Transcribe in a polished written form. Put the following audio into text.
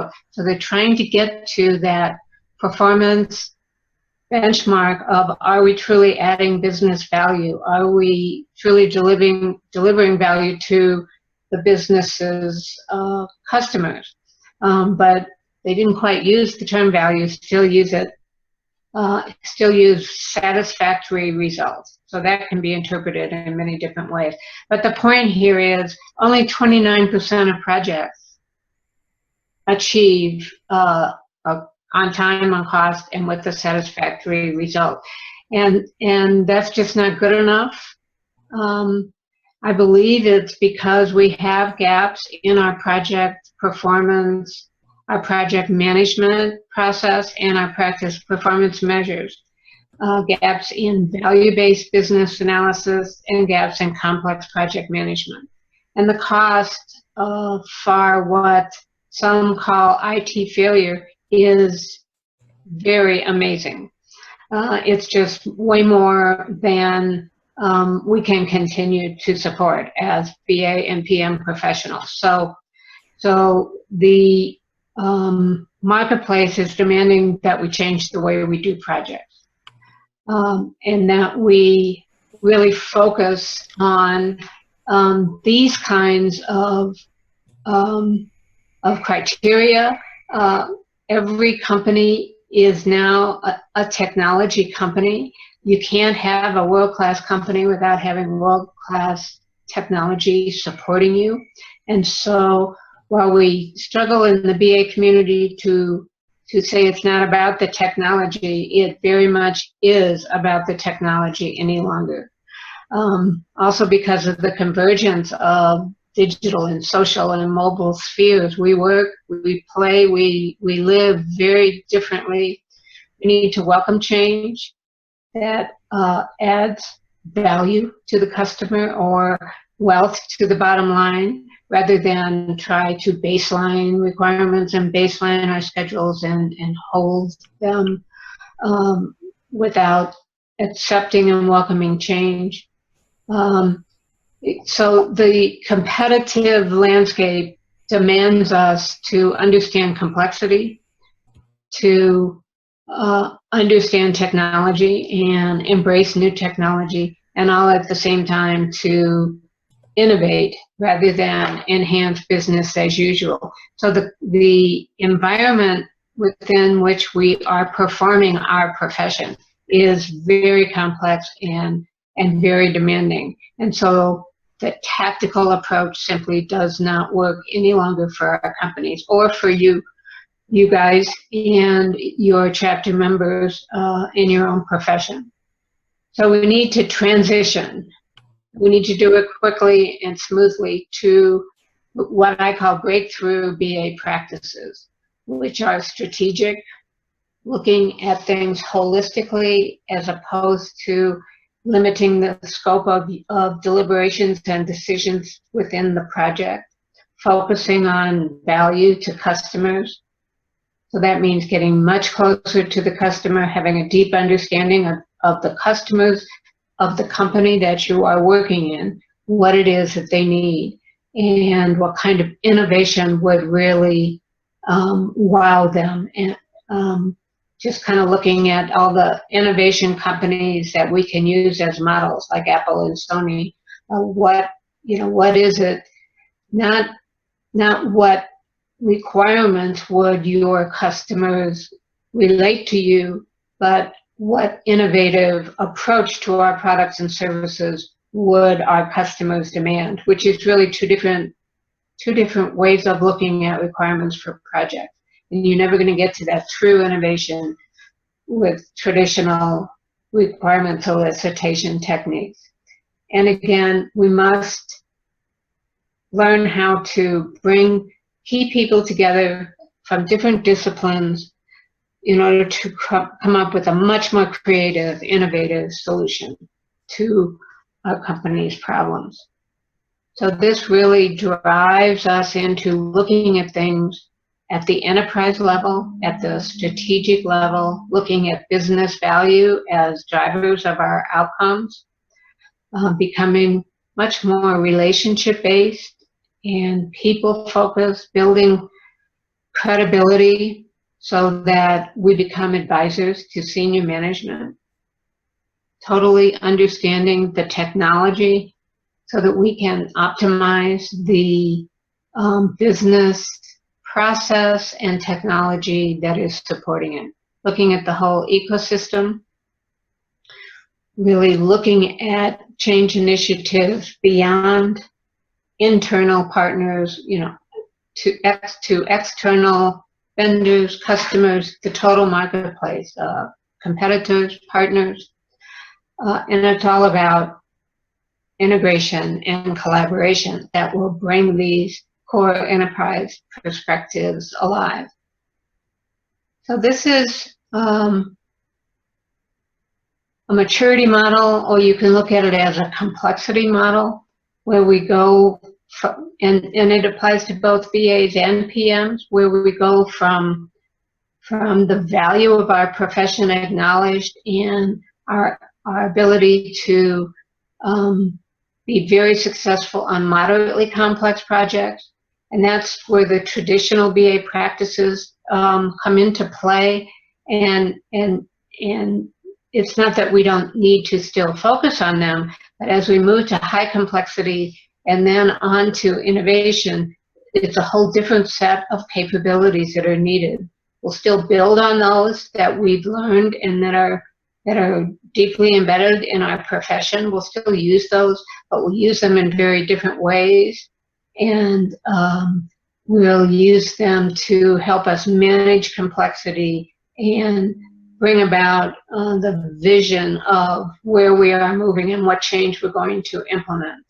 growth. So they're trying to get to that performance benchmark of, are we truly adding business value? Are we truly delivering value to the business's customers? But they didn't quite use the term value, still use satisfactory results. So that can be interpreted in many different ways. But the point here is only 29% of projects achieve on time, on cost, and with a satisfactory result. And that's just not good enough. I believe it's because we have gaps in our project performance, our project management process, and our practice performance measures. Gaps in value-based business analysis, and gaps in complex project management. And the cost for what some call IT failure is very amazing. It's just way more than we can continue to support as BA and PM professionals. So the marketplace is demanding that we change the way we do projects. And that we really focus on these kinds of criteria. Every company is now a technology company. You can't have a world-class company without having world-class technology supporting you. And so while we struggle in the BA community to say it's not about the technology, it very much is about the technology any longer. Also because of the convergence of digital and social and mobile spheres, we work, we play, we live very differently. We need to welcome change that adds value to the customer or wealth to the bottom line, rather than try to baseline requirements and baseline our schedules and hold them without accepting and welcoming change. So the competitive landscape demands us to understand complexity, to understand technology and embrace new technology, and all at the same time to innovate rather than enhance business as usual. So the environment within which we are performing our profession is very complex and very demanding. And so the tactical approach simply does not work any longer for our companies or for you guys and your chapter members in your own profession. So we need to transition. We need to do it quickly and smoothly to what I call breakthrough BA practices, which are strategic, looking at things holistically as opposed to limiting the scope of deliberations and decisions within the project, focusing on value to customers. So that means getting much closer to the customer, having a deep understanding of the customers, of the company that you are working in, what it is that they need, and what kind of innovation would really wow them. And just kind of looking at all the innovation companies that we can use as models, like Apple and Sony. What is it? Not what requirements would your customers relate to you, but what innovative approach to our products and services would our customers demand, which is really two different ways of looking at requirements for projects. And you're never going to get to that true innovation with traditional requirement solicitation techniques. And again, we must learn how to bring key people together from different disciplines in order to come up with a much more creative, innovative solution to our company's problems. So this really drives us into looking at things at the enterprise level, at the strategic level, looking at business value as drivers of our outcomes, becoming much more relationship-based and people-focused, credibility so that we become advisors to senior management, totally understanding the technology so that we can optimize the business process and technology that is supporting it. Looking at the whole ecosystem, really looking at change initiatives beyond internal partners, to external vendors, customers, the total marketplace, competitors, partners, and it's all about integration and collaboration that will bring these core enterprise perspectives alive. So this is a maturity model, or you can look at it as a complexity model, where we go and it applies to both VAs and PMs, where we go from the value of our profession acknowledged and our ability to be very successful on moderately complex projects. And that's where the traditional VA practices come into play. And it's not that we don't need to still focus on them, but as we move to high complexity and then on to innovation, it's a whole different set of capabilities that are needed. We'll still build on those that we've learned and that are deeply embedded in our profession. We'll still use those, but we'll use them in very different ways. And we'll use them to help us manage complexity and bring about the vision of where we are moving and what change we're going to implement.